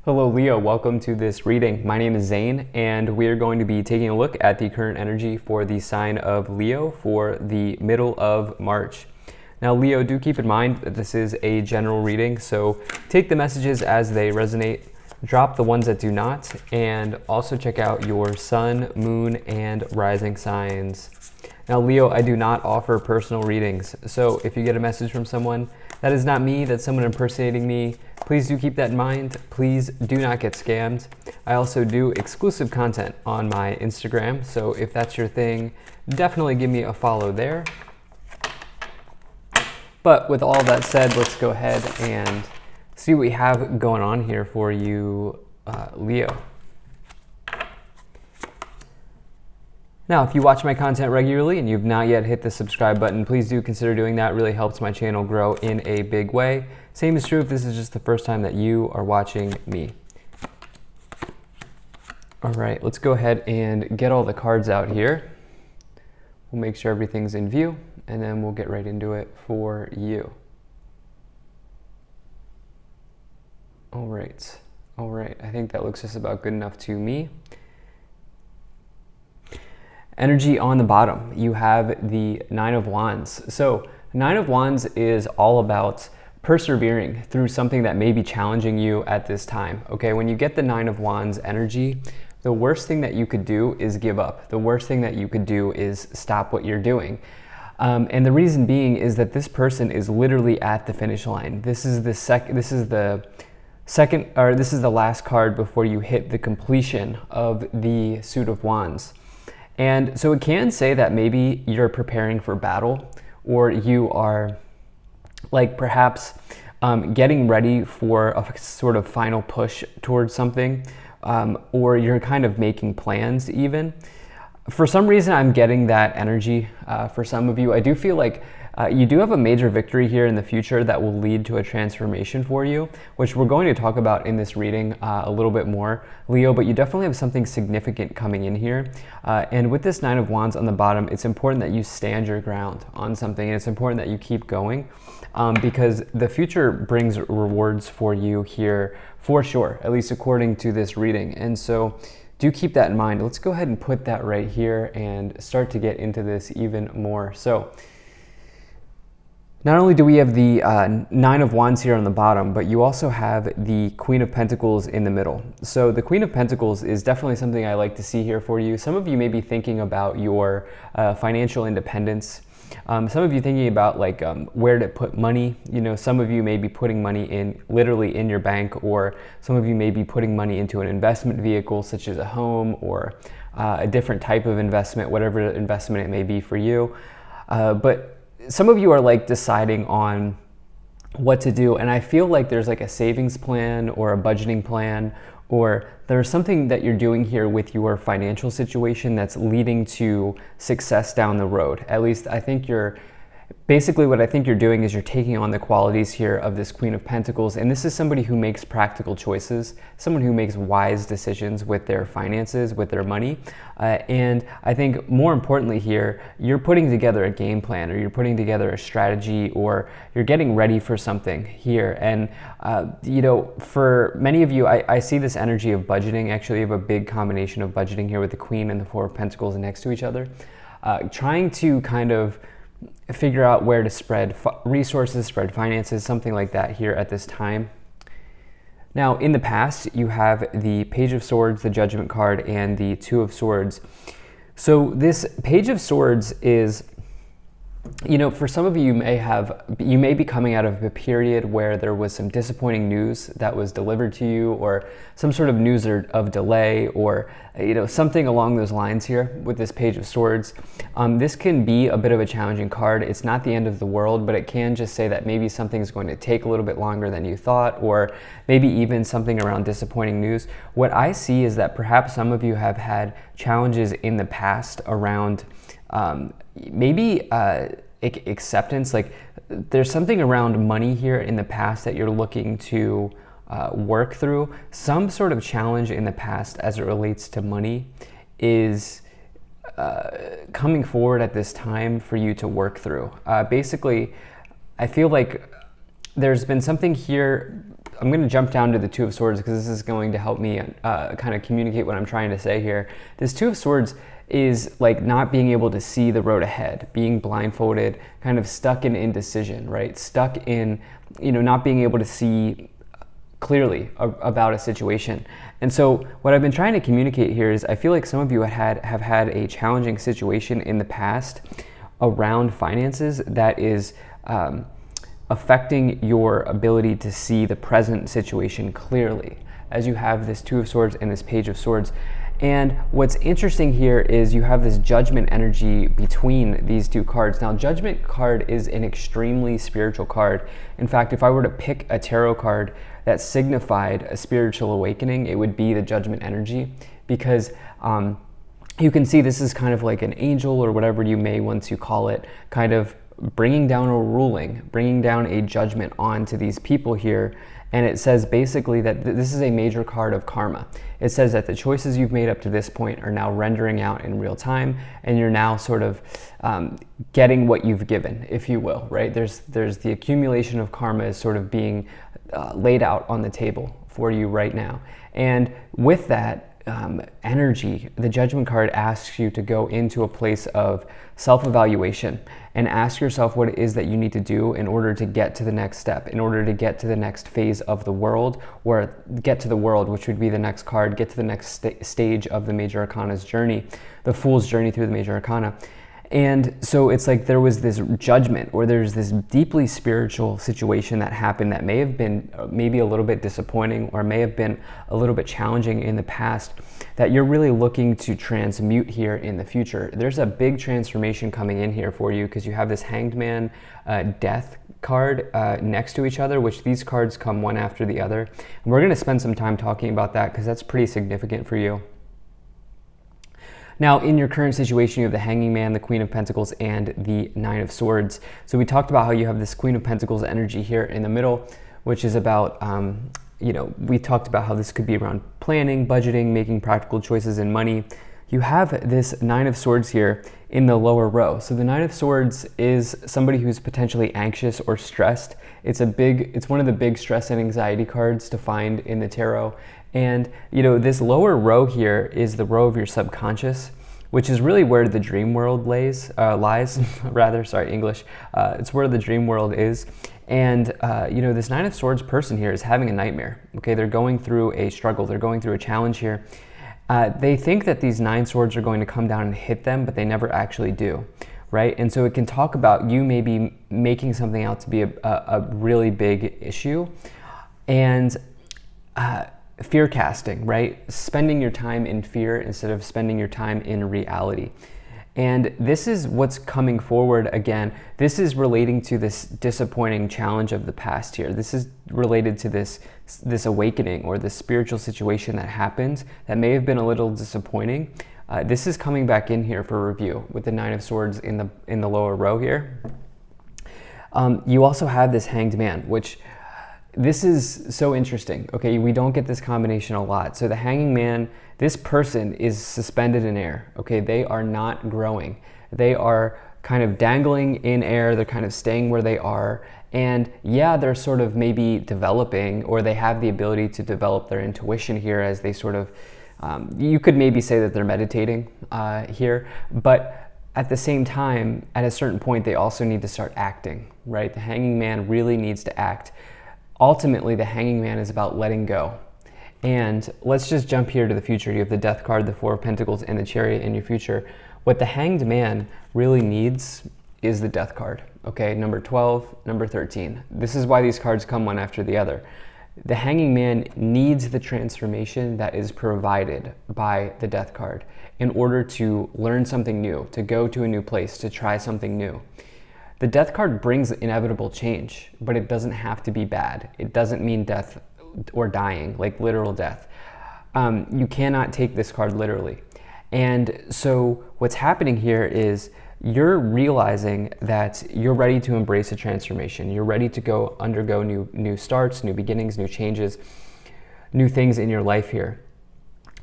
Hello Leo, welcome to this reading. My name is Zane and we are going to be taking a look at the current energy for the sign of Leo for the middle of March. Now Leo, do keep in mind that this is a general reading, so take the messages as they resonate, drop the ones that do not, and also check out your sun, moon, and rising signs. Now Leo, I do not offer personal readings, so if you get a message from someone, that is not me, that's someone impersonating me. Please do keep that in mind. Please do not get scammed. I also do exclusive content on my Instagram, so if that's your thing, definitely give me a follow there. But with all that said, let's go ahead and see what we have going on here for you, Leo. Now, if you watch my content regularly and you've not yet hit the subscribe button, please do consider doing that. It really helps my channel grow in a big way. Same is true if this is just the first time that you are watching me. All right, let's go ahead and get all the cards out here. We'll make sure everything's in view, and then we'll get right into it for you. All right, I think that looks just about good enough to me. Energy on the bottom, you have the Nine of Wands. So Nine of Wands is all about persevering through something that may be challenging you at this time. Okay, when you get the Nine of Wands energy, the worst thing that you could do is give up. The worst thing that you could do is stop what you're doing. And the reason being is that this person is literally at the finish line. This is the last card before you hit the completion of the Suit of Wands. And so it can say that maybe you're preparing for battle, or you are like perhaps getting ready for a sort of final push towards something, or you're kind of making plans even. For some reason, I'm getting that energy for some of you. I do feel like you do have a major victory here in the future that will lead to a transformation for you, which we're going to talk about in this reading a little bit more, Leo, but you definitely have something significant coming in here. And with this Nine of Wands on the bottom, it's important that you stand your ground on something, and it's important that you keep going because the future brings rewards for you here for sure, at least according to this reading. And so do keep that in mind. Let's go ahead and put that right here and start to get into this even more. So not only do we have the Nine of Wands here on the bottom, but you also have the Queen of Pentacles in the middle. So the Queen of Pentacles is definitely something I like to see here for you. Some of you may be thinking about your financial independence. Some of you thinking about like where to put money. You know, some of you may be putting money in literally in your bank, or some of you may be putting money into an investment vehicle such as a home or a different type of investment, whatever investment it may be for you. But some of you are like deciding on what to do, and I feel like there's like a savings plan or a budgeting plan, or there's something that you're doing here with your financial situation that's leading to success down the road. At least I think basically what I think you're doing is you're taking on the qualities here of this Queen of Pentacles, and this is somebody who makes practical choices, someone who makes wise decisions with their finances, with their money. And I think more importantly here, you're putting together a game plan, or you're putting together a strategy, or you're getting ready for something here. And you know, for many of you, I see this energy of budgeting. Actually, you have a big combination of budgeting here with the Queen and the Four of Pentacles next to each other, trying to kind of figure out where to spread resources, spread finances, something like that here at this time. Now, in the past, you have the Page of Swords, the Judgment card, and the Two of Swords. So this Page of Swords is, you know, for some of you, you may be coming out of a period where there was some disappointing news that was delivered to you, or some sort of news of delay, or you know, something along those lines here with this Page of Swords. This can be a bit of a challenging card. It's not the end of the world, but it can just say that maybe something's going to take a little bit longer than you thought, or maybe even something around disappointing news. What I see is that perhaps some of you have had challenges in the past around maybe acceptance. Like there's something around money here in the past that you're looking to work through. Some sort of challenge in the past as it relates to money is coming forward at this time for you to work through. Basically, I feel like there's been something here I'm going to jump down to the Two of Swords because this is going to help me kind of communicate what I'm trying to say here. This Two of Swords is like not being able to see the road ahead, being blindfolded, kind of stuck in indecision, right? Stuck in, not being able to see clearly about a situation. And so what I've been trying to communicate here is I feel like some of you have had a challenging situation in the past around finances that is affecting your ability to see the present situation clearly, as you have this Two of Swords and this Page of Swords. And what's interesting here is you have this Judgment energy between these two cards. Now, Judgment card is an extremely spiritual card. In fact, if I were to pick a tarot card that signified a spiritual awakening, it would be the Judgment energy, because you can see this is kind of like an angel, or whatever you may want to call it, kind of bringing down a ruling, bringing down a judgment onto these people here. And it says basically that this is a major card of karma. It says that the choices you've made up to this point are now rendering out in real time, and you're now sort of getting what you've given, if you will, right? There's the accumulation of karma is sort of being laid out on the table for you right now. And with that energy, the Judgment card asks you to go into a place of self-evaluation and ask yourself what it is that you need to do in order to get to the next step, in order to get to the next phase of the world, or get to the world, which would be the next card, get to the next stage of the Major Arcana's journey, the Fool's journey through the Major Arcana. And so it's like there was this judgment, or there's this deeply spiritual situation that happened that may have been maybe a little bit disappointing, or may have been a little bit challenging in the past, that you're really looking to transmute here in the future. There's a big transformation coming in here for you, because you have this Hanged Man Death card next to each other, which these cards come one after the other. And we're going to spend some time talking about that, because that's pretty significant for you. Now, in your current situation, you have the Hanging Man, the Queen of Pentacles, and the Nine of Swords. So we talked about how you have this Queen of Pentacles energy here in the middle, which is about, we talked about how this could be around planning, budgeting, making practical choices in money. You have this Nine of Swords here in the lower row. So the Nine of Swords is somebody who's potentially anxious or stressed. It's one of the big stress and anxiety cards to find in the tarot. And, this lower row here is the row of your subconscious, which is really where the dream world lies. It's where the dream world is. And, this Nine of Swords person here is having a nightmare. Okay, they're going through a struggle. They're going through a challenge here. They think that these 9 swords are going to come down and hit them, but they never actually do, right? And so it can talk about you maybe making something out to be a really big issue. And fear casting, right? Spending your time in fear instead of spending your time in reality. And this is what's coming forward again. This is relating to this disappointing challenge of the past here. This is related to this awakening, or this spiritual situation that happened that may have been a little disappointing. This is coming back in here for review with the Nine of Swords in the lower row here. You also have this Hanged Man, which this is so interesting. Okay, we don't get this combination a lot. So the Hanging Man, this person is suspended in air. Okay, they are not growing. They are kind of dangling in air. They're kind of staying where they are. And yeah, they're sort of maybe developing, or they have the ability to develop their intuition here as they sort of, you could maybe say that they're meditating here. But at the same time, at a certain point, they also need to start acting, right? The Hanging Man really needs to act. Ultimately, the Hanging Man is about letting go. And let's just jump here to the future. You have the Death card, the Four of Pentacles, and the Chariot in your future. What the Hanged Man really needs is the Death card, okay? Number 12, number 13. This is why these cards come one after the other. The Hanging Man needs the transformation that is provided by the Death card in order to learn something new, to go to a new place, to try something new. The Death card brings inevitable change, but it doesn't have to be bad. It doesn't mean death or dying, like literal death. You cannot take this card literally. And so what's happening here is you're realizing that you're ready to embrace a transformation. You're ready to undergo new starts, new beginnings, new changes, new things in your life here.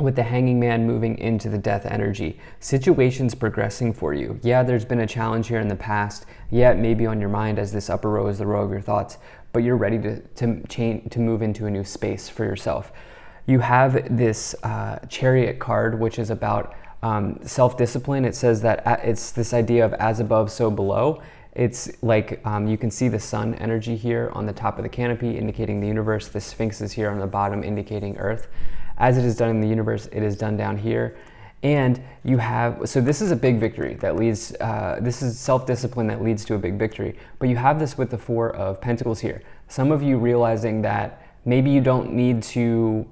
With the Hanging Man moving into the Death energy, situations progressing for you. Yeah, there's been a challenge here in the past. Yeah, it may be on your mind, as this upper row is the row of your thoughts. but you're ready to move into a new space for yourself. You have this Chariot card, which is about self-discipline. It says that it's this idea of as above, so below. It's like you can see the sun energy here on the top of the canopy, indicating the universe. The Sphinx is here on the bottom, indicating Earth. As it is done in the universe, it is done down here. And you have, so this is a big victory that leads, this is self-discipline that leads to a big victory. But you have this with the Four of Pentacles here. Some of you realizing that maybe you don't need to,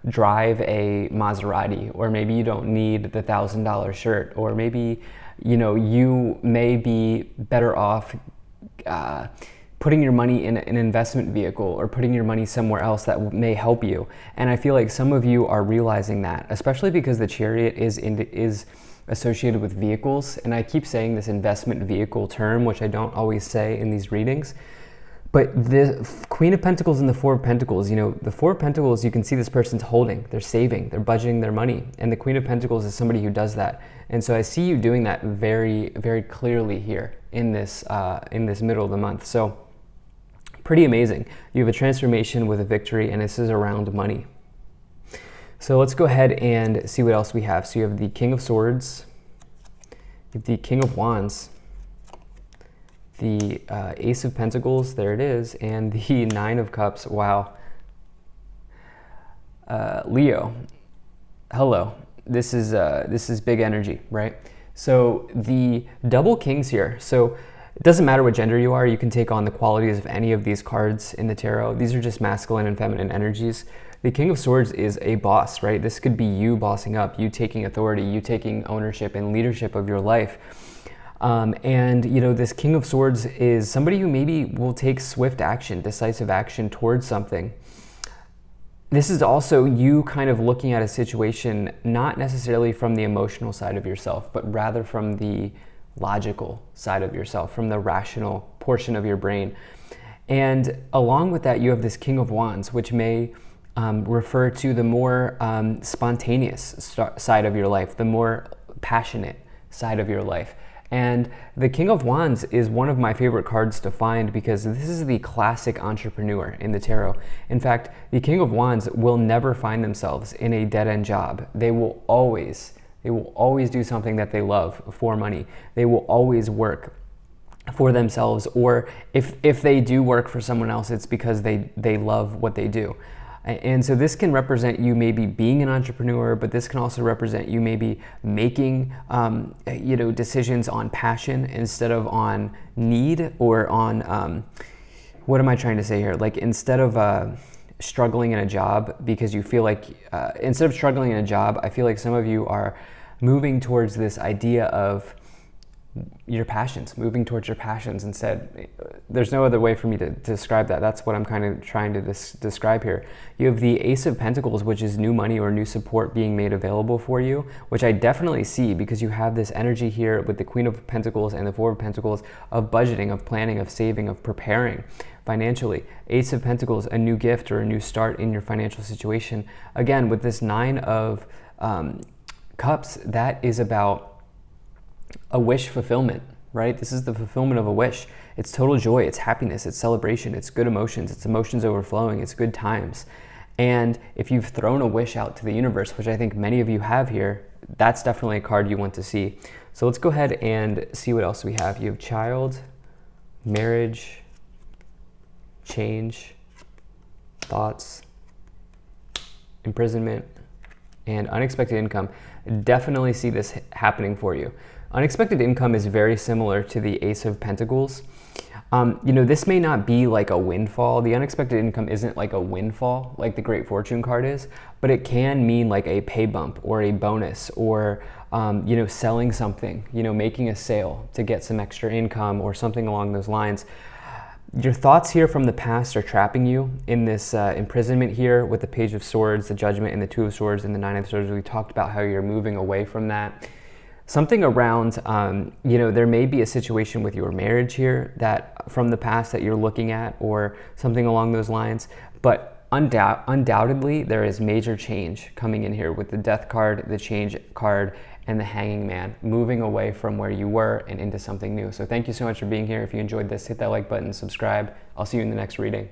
drive a Maserati, or maybe you don't need the $1,000 shirt, or maybe, you may be better off putting your money in an investment vehicle or putting your money somewhere else that may help you. And I feel like some of you are realizing that, especially because the Chariot is associated with vehicles. And I keep saying this investment vehicle term, which I don't always say in these readings. But the Queen of Pentacles and the Four of Pentacles, the Four of Pentacles, you can see this person's holding, they're saving, they're budgeting their money. And the Queen of Pentacles is somebody who does that. And so I see you doing that very, very clearly here in this middle of the month. So pretty amazing. You have a transformation with a victory, and this is around money. So let's go ahead and see what else we have. So you have the King of Swords, you have the King of Wands, the Ace of Pentacles, there it is, and the Nine of Cups. Wow. Leo, hello. This is big energy, right? So the double kings here. So it doesn't matter what gender you are. You can take on the qualities of any of these cards in the tarot. These are just masculine and feminine energies. The King of Swords is a boss, right? This could be you bossing up, you taking authority, you taking ownership and leadership of your life. And this King of Swords is somebody who maybe will take swift action, decisive action towards something. This is also you kind of looking at a situation, not necessarily from the emotional side of yourself, but rather from the logical side of yourself, from the rational portion of your brain. And along with that, you have this King of Wands, which may refer to the more spontaneous side of your life, the more passionate side of your life. And the King of Wands is one of my favorite cards to find because this is the classic entrepreneur in the tarot. In fact, the King of Wands will never find themselves in a dead-end job. They will always do something that they love for money. They will always work for themselves, or if they do work for someone else, it's because they love what they do. And so this can represent you maybe being an entrepreneur, but this can also represent you maybe making decisions on passion instead of on need, or on what am I trying to say here? Like instead of struggling in a job because you feel like instead of struggling in a job, I feel like some of you are moving towards this idea of your passions, moving towards your passions instead. There's no other way for me to describe that. That's what I'm kind of trying to describe here. You have the Ace of Pentacles, which is new money or new support being made available for you, which I definitely see because you have this energy here with the Queen of Pentacles and the Four of Pentacles of budgeting, of planning, of saving, of preparing financially. Ace of Pentacles, a new gift or a new start in your financial situation. Again, with this Nine of Cups, that is about a wish fulfillment, right? This is the fulfillment of a wish. It's total joy, it's happiness, it's celebration, it's good emotions, it's emotions overflowing, it's good times. And if you've thrown a wish out to the universe, which I think many of you have here, that's definitely a card you want to see. So let's go ahead and see what else we have. You have child, marriage, change, thoughts, imprisonment, and unexpected income. Definitely see this happening for you. Unexpected income is very similar to the Ace of Pentacles. This may not be like a windfall. The unexpected income isn't like a windfall like the Great Fortune card is, but it can mean like a pay bump or a bonus, or selling something, making a sale to get some extra income or something along those lines. Your thoughts here from the past are trapping you in this imprisonment here with the Page of Swords, the Judgment, and the Two of Swords, and the Nine of Swords. We talked about how you're moving away from that. Something around, there may be a situation with your marriage here that from the past that you're looking at, or something along those lines. But undoubtedly, there is major change coming in here with the Death card, the Change card, and the Hanging Man, moving away from where you were and into something new. So thank you so much for being here. If you enjoyed this, hit that like button, subscribe. I'll see you in the next reading.